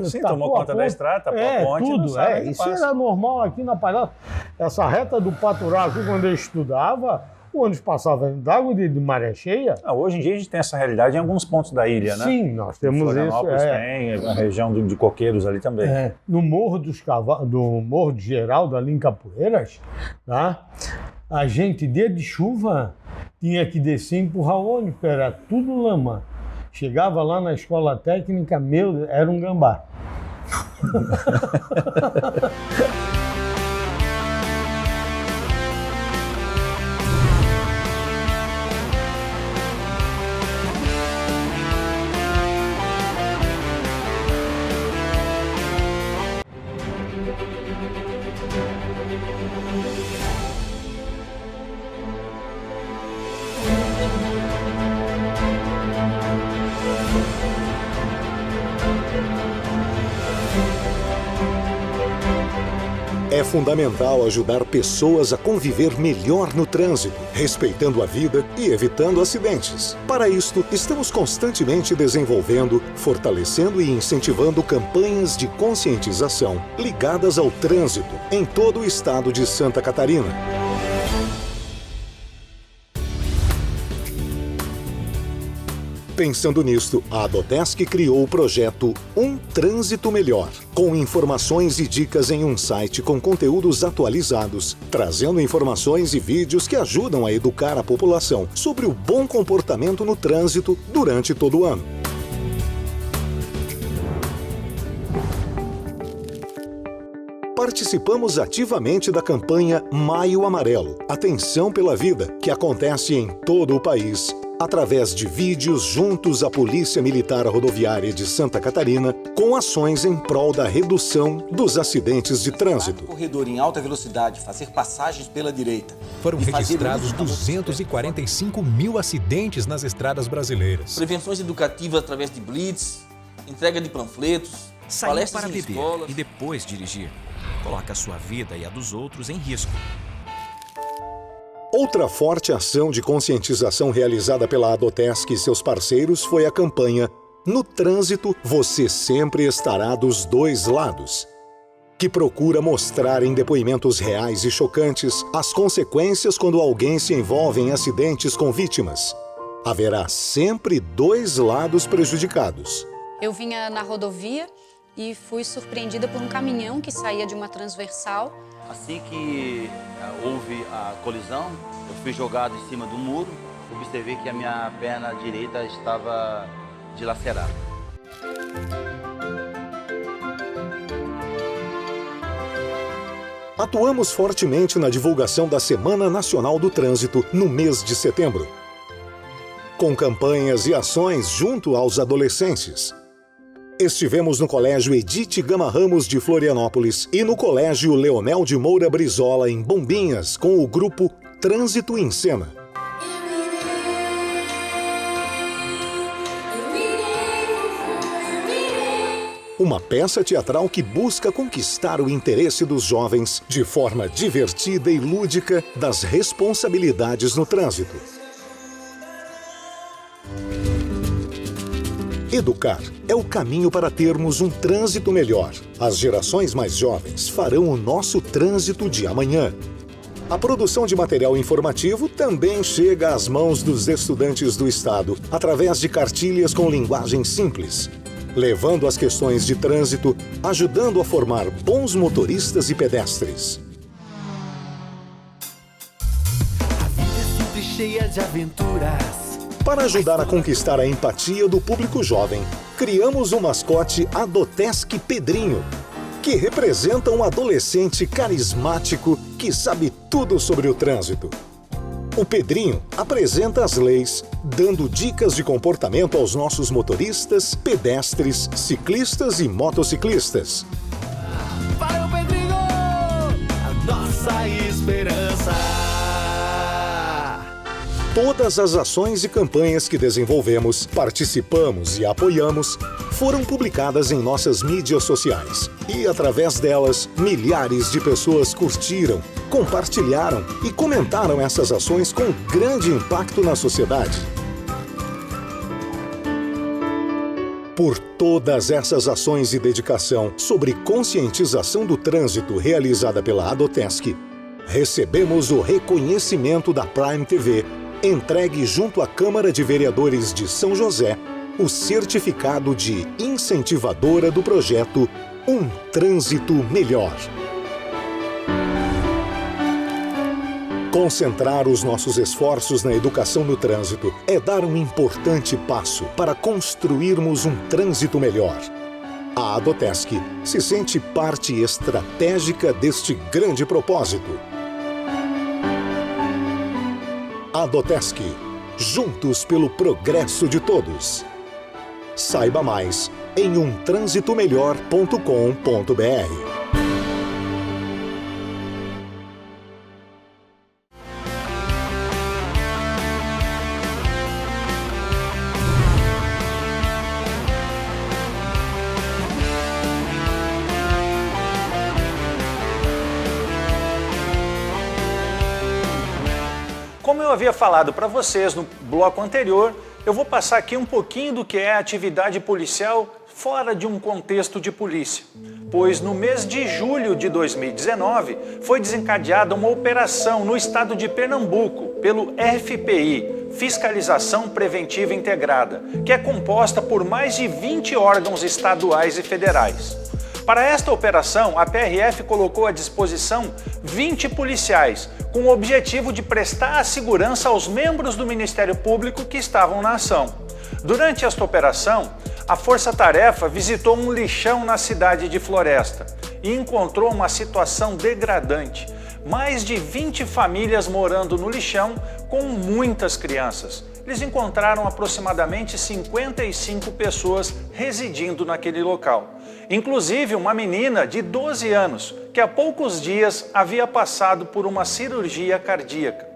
Sim, tomou conta da estrada, tapou a ponte, tudo, não sabe onde isso passa. era normal aqui na Palhoça. Essa reta do Paturá, aqui, quando eu estudava, o ônibus passava d'água de maré cheia. Hoje em dia a gente tem essa realidade em alguns pontos da ilha, né? Sim, nós temos isso. Florianópolis tem, a região de Coqueiros ali também. No Morro do Morro de Geraldo, ali em Capoeiras, tá? A gente, dia de chuva, tinha que descer e empurrar o ônibus, porque era tudo lama. Chegava lá na escola técnica, era um gambá. É fundamental ajudar pessoas a conviver melhor no trânsito, respeitando a vida e evitando acidentes. Para isto, estamos constantemente desenvolvendo, fortalecendo e incentivando campanhas de conscientização ligadas ao trânsito em todo o estado de Santa Catarina. Pensando nisto, a Adotesc criou o projeto Um Trânsito Melhor, com informações e dicas em um site com conteúdos atualizados, trazendo informações e vídeos que ajudam a educar a população sobre o bom comportamento no trânsito durante todo o ano. Participamos ativamente da campanha Maio Amarelo, Atenção pela Vida, que acontece em todo o país, através de vídeos juntos à Polícia Militar Rodoviária de Santa Catarina, com ações em prol da redução dos acidentes de trânsito. Corredor em alta velocidade, fazer passagens pela direita. Foram registrados 245 mil acidentes nas estradas brasileiras. Prevenções educativas através de blitz, entrega de panfletos, Sair palestras para em beber escolas. e depois dirigir. Coloca a sua vida e a dos outros em risco. Outra forte ação de conscientização realizada pela Adotesc e seus parceiros foi a campanha No Trânsito, Você Sempre Estará dos Dois Lados, que procura mostrar em depoimentos reais e chocantes as consequências quando alguém se envolve em acidentes com vítimas. Haverá sempre dois lados prejudicados. Eu vinha na rodovia e fui surpreendida por um caminhão que saía de uma transversal. Assim que houve a colisão, eu fui jogado em cima do muro, observei que a minha perna direita estava dilacerada. Atuamos fortemente na divulgação da Semana Nacional do Trânsito no mês de setembro, com campanhas e ações junto aos adolescentes. Estivemos no Colégio Edith Gama Ramos de Florianópolis e no Colégio Leonel de Moura Brizola, em Bombinhas, com o grupo Trânsito em Cena. Uma peça teatral que busca conquistar o interesse dos jovens de forma divertida e lúdica das responsabilidades no trânsito. Educar é o caminho para termos um trânsito melhor. As gerações mais jovens farão o nosso trânsito de amanhã. A produção de material informativo também chega às mãos dos estudantes do Estado através de cartilhas com linguagem simples, levando as questões de trânsito, ajudando a formar bons motoristas e pedestres. A vida é sempre cheia de aventuras. Para ajudar a conquistar a empatia do público jovem, criamos o mascote Adotesc Pedrinho, que representa um adolescente carismático que sabe tudo sobre o trânsito. O Pedrinho apresenta as leis, dando dicas de comportamento aos nossos motoristas, pedestres, ciclistas e motociclistas. Para o Pedrinho, a nossa esperança. Todas as ações e campanhas que desenvolvemos, participamos e apoiamos foram publicadas em nossas mídias sociais. E, através delas, milhares de pessoas curtiram, compartilharam e comentaram essas ações com grande impacto na sociedade. Por todas essas ações e dedicação sobre conscientização do trânsito realizada pela Adotesc, recebemos o reconhecimento da Prime TV, entregue junto à Câmara de Vereadores de São José, o certificado de incentivadora do projeto Um Trânsito Melhor. Concentrar os nossos esforços na educação no trânsito é dar um importante passo para construirmos um trânsito melhor. A Adotesc se sente parte estratégica deste grande propósito. Adotesc, juntos pelo progresso de todos. Saiba mais em umtransitomelhor.com.br. Como eu havia falado para vocês no bloco anterior, eu vou passar aqui um pouquinho do que é a atividade policial fora de um contexto de polícia. Pois no mês de julho de 2019 foi desencadeada uma operação no estado de Pernambuco pelo FPI, Fiscalização Preventiva Integrada, que é composta por mais de 20 órgãos estaduais e federais. Para esta operação, a PRF colocou à disposição 20 policiais, com o objetivo de prestar a segurança aos membros do Ministério Público que estavam na ação. Durante esta operação, a Força Tarefa visitou um lixão na cidade de Floresta e encontrou uma situação degradante. Mais de 20 famílias morando no lixão com muitas crianças. Eles encontraram aproximadamente 55 pessoas residindo naquele local. Inclusive uma menina de 12 anos, que há poucos dias havia passado por uma cirurgia cardíaca.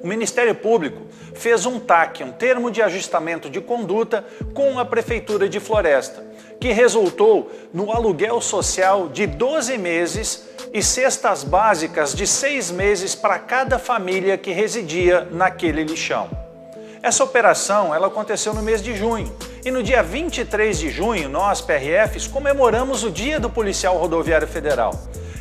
O Ministério Público fez um TAC, um termo de ajustamento de conduta, com a Prefeitura de Floresta, que resultou no aluguel social de 12 meses e cestas básicas de 6 meses para cada família que residia naquele lixão. Essa operação ela aconteceu no mês de junho e no dia 23 de junho nós, PRFs, comemoramos o Dia do Policial Rodoviário Federal.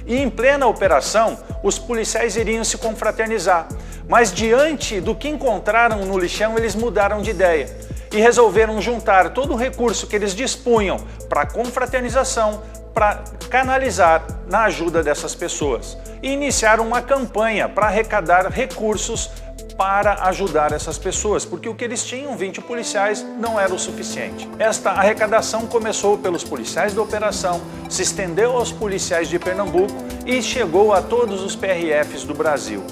E em plena operação, os policiais iriam se confraternizar, mas diante do que encontraram no lixão, eles mudaram de ideia e resolveram juntar todo o recurso que eles dispunham para a confraternização, para canalizar na ajuda dessas pessoas e iniciaram uma campanha para arrecadar recursos para ajudar essas pessoas, porque o que eles tinham, 20 policiais, não era o suficiente. Esta arrecadação começou pelos policiais da operação, se estendeu aos policiais de Pernambuco e chegou a todos os PRFs do Brasil.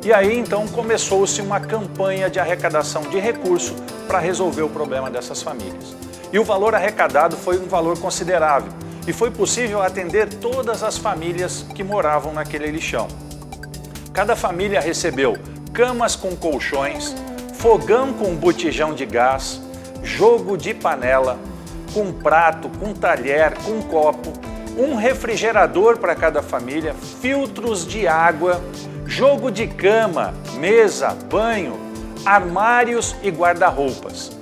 E aí então começou-se uma campanha de arrecadação de recurso para resolver o problema dessas famílias. E o valor arrecadado foi um valor considerável e foi possível atender todas as famílias que moravam naquele lixão. Cada família recebeu camas com colchões, fogão com botijão de gás, jogo de panela, com prato, com talher, com copo, um refrigerador para cada família, filtros de água, jogo de cama, mesa, banho, armários e guarda-roupas.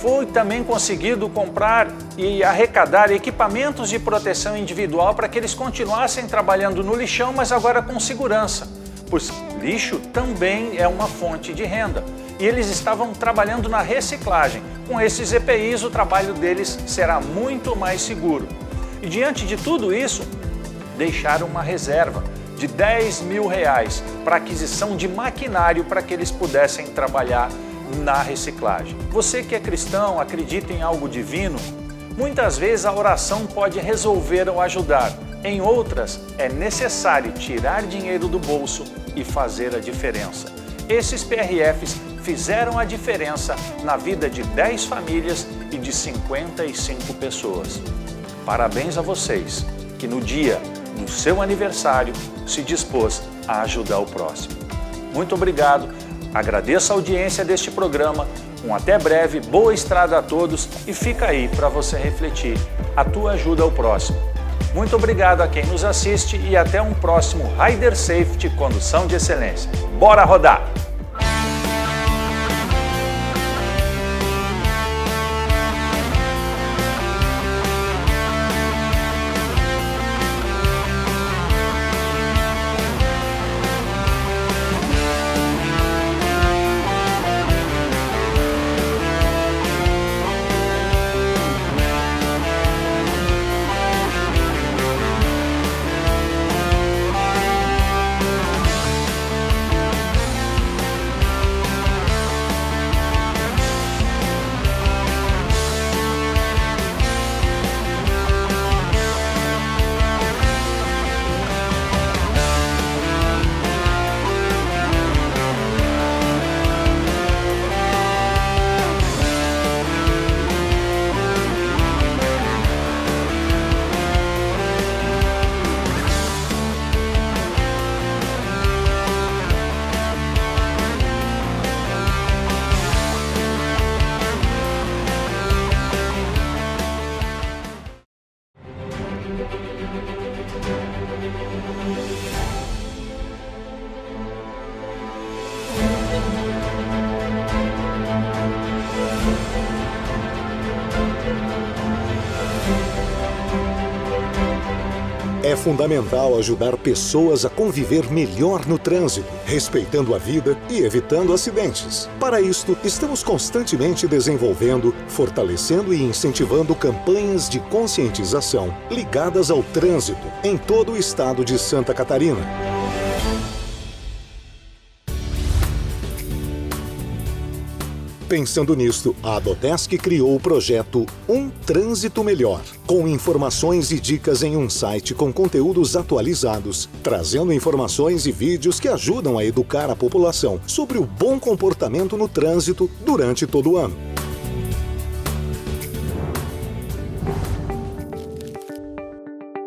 Foi também conseguido comprar e arrecadar equipamentos de proteção individual para que eles continuassem trabalhando no lixão, mas agora com segurança. Pois lixo também é uma fonte de renda. E eles estavam trabalhando na reciclagem. Com esses EPIs, o trabalho deles será muito mais seguro. E diante de tudo isso, deixaram uma reserva de R$10 mil para aquisição de maquinário para que eles pudessem trabalhar na reciclagem. Você que é cristão, acredita em algo divino, muitas vezes a oração pode resolver ou ajudar. Em outras, é necessário tirar dinheiro do bolso e fazer a diferença. Esses PRFs fizeram a diferença na vida de 10 famílias e de 55 pessoas. Parabéns a vocês, que no dia do seu aniversário se dispôs a ajudar o próximo. Muito obrigado, agradeço a audiência deste programa, um até breve, boa estrada a todos e fica aí para você refletir. A tua ajuda ao próximo. Muito obrigado a quem nos assiste e até um próximo Rider Safety Condução de Excelência. Bora rodar! É fundamental ajudar pessoas a conviver melhor no trânsito, respeitando a vida e evitando acidentes. Para isto, estamos constantemente desenvolvendo, fortalecendo e incentivando campanhas de conscientização ligadas ao trânsito em todo o estado de Santa Catarina. Pensando nisto, a Adotesc criou o projeto Um Trânsito Melhor, com informações e dicas em um site com conteúdos atualizados, trazendo informações e vídeos que ajudam a educar a população sobre o bom comportamento no trânsito durante todo o ano.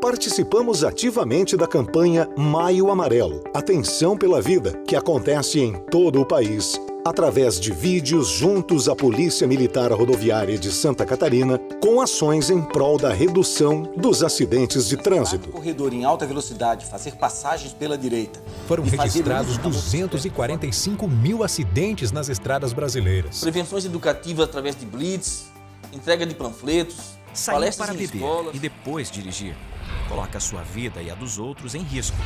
Participamos ativamente da campanha Maio Amarelo, Atenção pela Vida, que acontece em todo o país, através de vídeos juntos à Polícia Militar Rodoviária de Santa Catarina, com ações em prol da redução dos acidentes de trânsito. Corredor em alta velocidade, fazer passagens pela direita. Foram registrados 245 mil acidentes nas estradas brasileiras. Prevenções educativas através de blitz, entrega de panfletos, Sair palestras para em beber escolas. e depois dirigir coloca a sua vida e a dos outros em risco.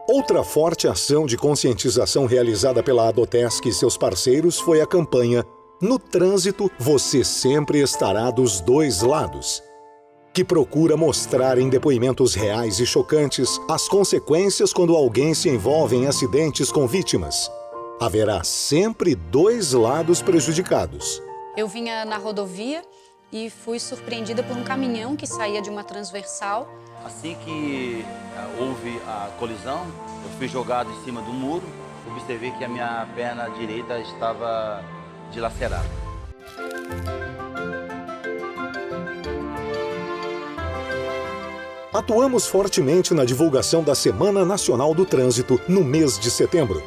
Outra forte ação de conscientização realizada pela Adotesc e seus parceiros foi a campanha No Trânsito, Você Sempre Estará dos Dois Lados, que procura mostrar em depoimentos reais e chocantes as consequências quando alguém se envolve em acidentes com vítimas. Haverá sempre dois lados prejudicados. Eu vinha na rodovia e fui surpreendida por um caminhão que saía de uma transversal. Assim que houve a colisão, eu fui jogado em cima do muro, observei que a minha perna direita estava dilacerada. Atuamos fortemente na divulgação da Semana Nacional do Trânsito no mês de setembro,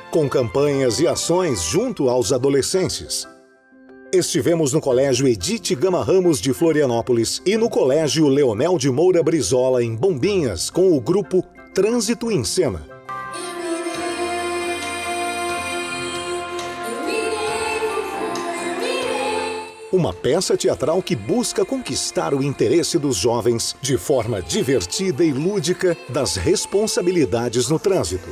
com campanhas e ações junto aos adolescentes. Estivemos no Colégio Edith Gama Ramos de Florianópolis e no Colégio Leonel de Moura Brizola, em Bombinhas, com o grupo Trânsito em Cena. Uma peça teatral que busca conquistar o interesse dos jovens de forma divertida e lúdica das responsabilidades no trânsito.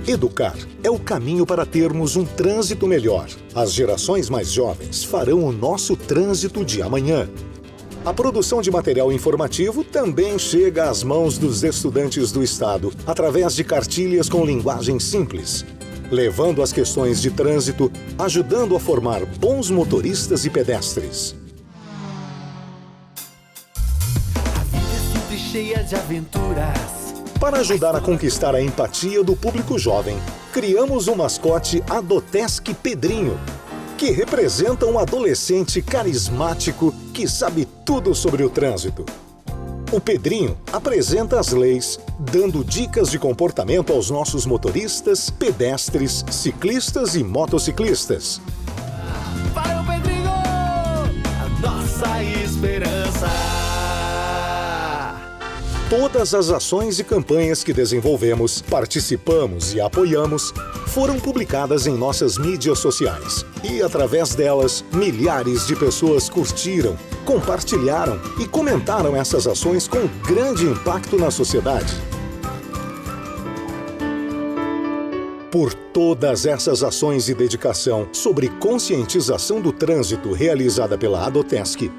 Educar é o caminho para termos um trânsito melhor. As gerações mais jovens farão o nosso trânsito de amanhã. A produção de material informativo também chega às mãos dos estudantes do Estado, através de cartilhas com linguagem simples, levando as questões de trânsito, ajudando a formar bons motoristas e pedestres. A vida é sempre cheia de aventuras. Para ajudar a conquistar a empatia do público jovem, criamos um mascote Adotesc Pedrinho, que representa um adolescente carismático que sabe tudo sobre o trânsito. O Pedrinho apresenta as leis, dando dicas de comportamento aos nossos motoristas, pedestres, ciclistas e motociclistas. Para o Pedrinho, a nossa esperança. Todas as ações e campanhas que desenvolvemos, participamos e apoiamos foram publicadas em nossas mídias sociais. E, através delas, milhares de pessoas curtiram, compartilharam e comentaram essas ações com grande impacto na sociedade. Por todas essas ações e dedicação sobre conscientização do trânsito realizada pela Adotesc,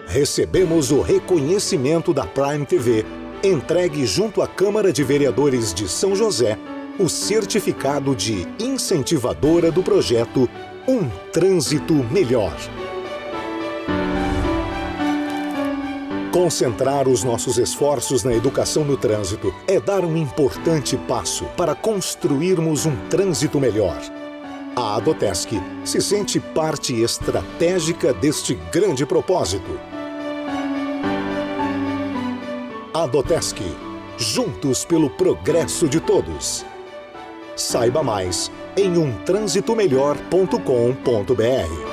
recebemos o reconhecimento da Prime TV, entregue junto à Câmara de Vereadores de São José, o certificado de incentivadora do projeto Um Trânsito Melhor. Concentrar os nossos esforços na educação no trânsito é dar um importante passo para construirmos um trânsito melhor. A Adotesc se sente parte estratégica deste grande propósito. Adotesc, juntos pelo progresso de todos. Saiba mais em umtransitomelhor.com.br.